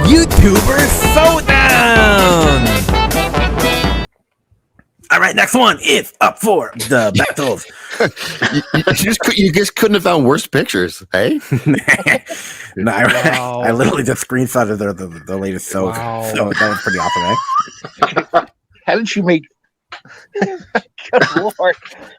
YouTuber Showdown! All right, next one is up for the battles. you just couldn't have found worse pictures, hey? No, I literally just screenshotted the latest show, so that was pretty awesome, eh? How did you make... Good Lord.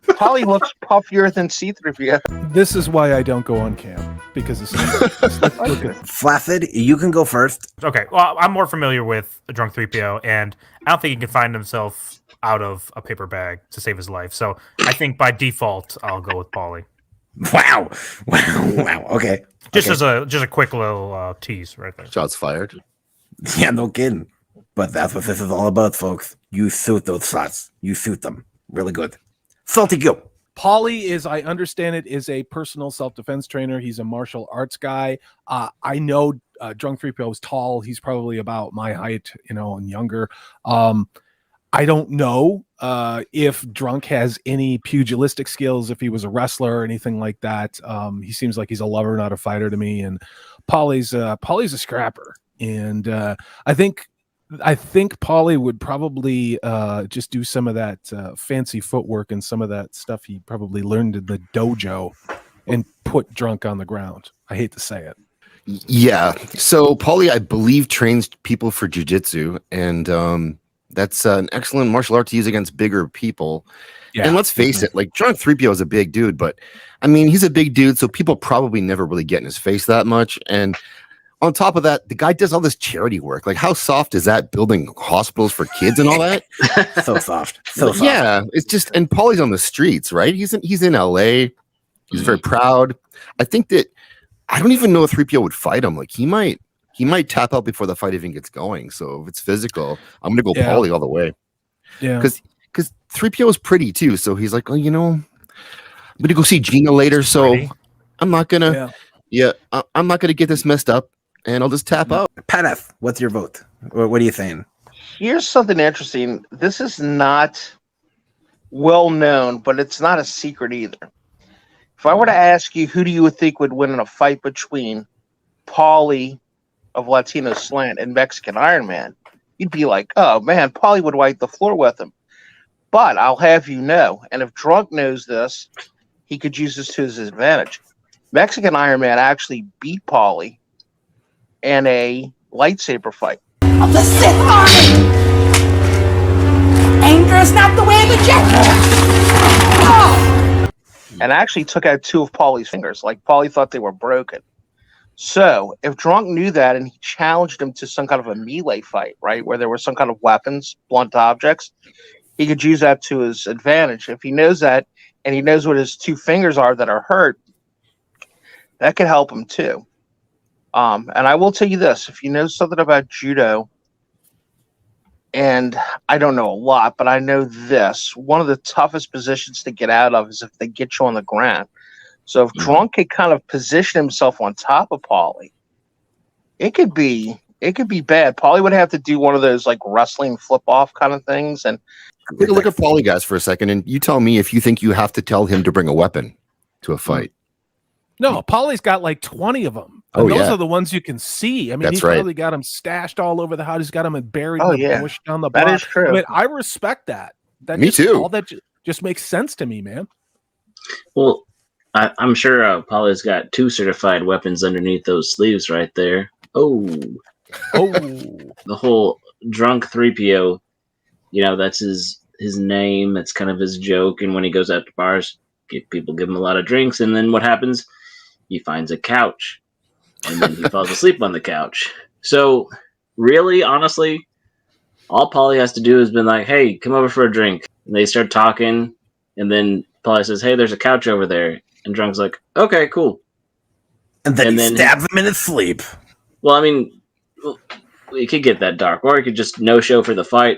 Paulie looks puffier than C3PO. This is why I don't go on cam, because it's look at Flaccid, you can go first. Okay, well, I'm more familiar with Drunk3PO, and I don't think he can find himself out of a paper bag to save his life. So I think by default, I'll go with Paulie. Wow. Okay. Just as a quick little tease right there. Shots fired. Yeah, no kidding. But that's what this is all about, folks. You shoot those shots. You shoot them. Really good. Salty Gil. Paulie is, I understand it, is a personal self-defense trainer. He's a martial arts guy. I know Drunk3PO is tall. He's probably about my height, and younger. I don't know if Drunk has any pugilistic skills, if he was a wrestler or anything like that. He seems like he's a lover, not a fighter to me. And Paulie's a scrapper. And I think Paulie would probably just do some of that fancy footwork and some of that stuff he probably learned in the dojo and put Drunk on the ground. I hate to say it. Yeah. So Paulie, I believe, trains people for jiu-jitsu, and that's an excellent martial art to use against bigger people. Yeah. And let's face it, like Drunk3PO is a big dude, but I mean, he's a big dude, so people probably never really get in his face that much. And on top of that, the guy does all this charity work. Like, how soft is that, building hospitals for kids and all that? So soft. So soft. Yeah, it's just, and Paulie's on the streets, right? He's in LA. He's very proud. I think that, I don't even know if 3PO would fight him. Like, he might tap out before the fight even gets going. So if it's physical, I'm gonna go Paulie all the way. Yeah, because 3PO is pretty too. So he's like, I'm gonna go see Gina later. So I'm not gonna, I'm not gonna get this messed up, and I'll just tap out. Patef, what's your vote? What are you saying? Here's something interesting. This is not well known, but it's not a secret either. If I were to ask you, who do you think would win in a fight between Paulie of Latino Slant and Mexican Iron Man, you'd be like, oh man, Paulie would wipe the floor with him. But I'll have you know, and if Drunk knows this, he could use this to his advantage. Mexican Iron Man actually beat Paulie in a lightsaber fight. Of the Sith Army! Anger is not the way of the Jedi! And actually took out two of Paulie's fingers. Like, Paulie thought they were broken. So, if Drunk knew that and he challenged him to some kind of a melee fight, right, where there were some kind of weapons, blunt objects, he could use that to his advantage. If he knows that, and he knows what his two fingers are that are hurt, that could help him too. And I will tell you this, if you know something about judo, and I don't know a lot, but I know this, one of the toughest positions to get out of is if they get you on the ground. So if Drunk could kind of position himself on top of Paulie, it could be bad. Paulie would have to do one of those like wrestling flip off kind of things. And take a look at Paulie, guys, for a second, and you tell me if you think you have to tell him to bring a weapon to a fight. No, Paulie's got like 20 of them. And those are the ones you can see. I mean, he's probably got them stashed all over the house. He's got them buried in the bush down the block. That is true. I mean, I respect that. Me too. All that just makes sense to me, man. Well, I'm sure Paulie's got 2 certified weapons underneath those sleeves right there. Oh, the whole Drunk3PO, that's his name. That's kind of his joke. And when he goes out to bars, people give him a lot of drinks. And then what happens? He finds a couch. And then he falls asleep on the couch. So really, honestly, all Paulie has to do is been like, hey, come over for a drink. And they start talking. And then Paulie says, hey, there's a couch over there. And Drunk's like, okay, cool. And then he stabs him in his sleep. Well, I mean, it could get that dark. Or he could just no-show for the fight.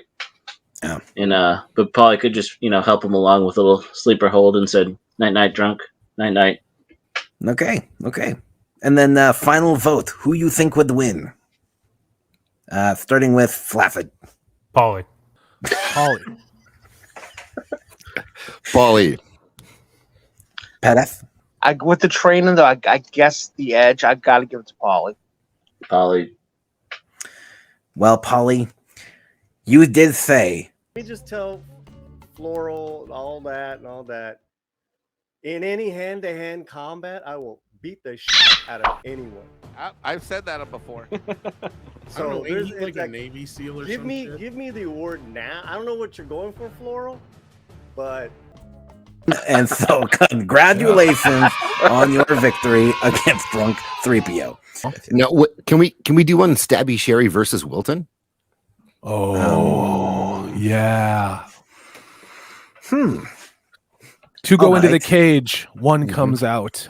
Yeah. And but Paulie could just, help him along with a little sleeper hold and said, night-night, Drunk. Night-night. Okay. And then final vote. Who you think would win? Starting with Flaccid. Paulie. Paulie. Patef? With the training, though, I guess the edge, I got to give it to Paulie. Paulie. Well, Paulie, you did say. Let me just tell Floral and all that. In any hand-to-hand combat, I will beat the shit out of anyone. I've said that before. So I don't know, ain't he it's like a Navy SEAL or give something? me the award now. I don't know what you're going for, Floral, but And so, congratulations on your victory against Drunk 3PO. Now, can we do one Stabby Sherry versus Wilton? Oh, yeah. Hmm. Two go All into the right. cage, one comes out.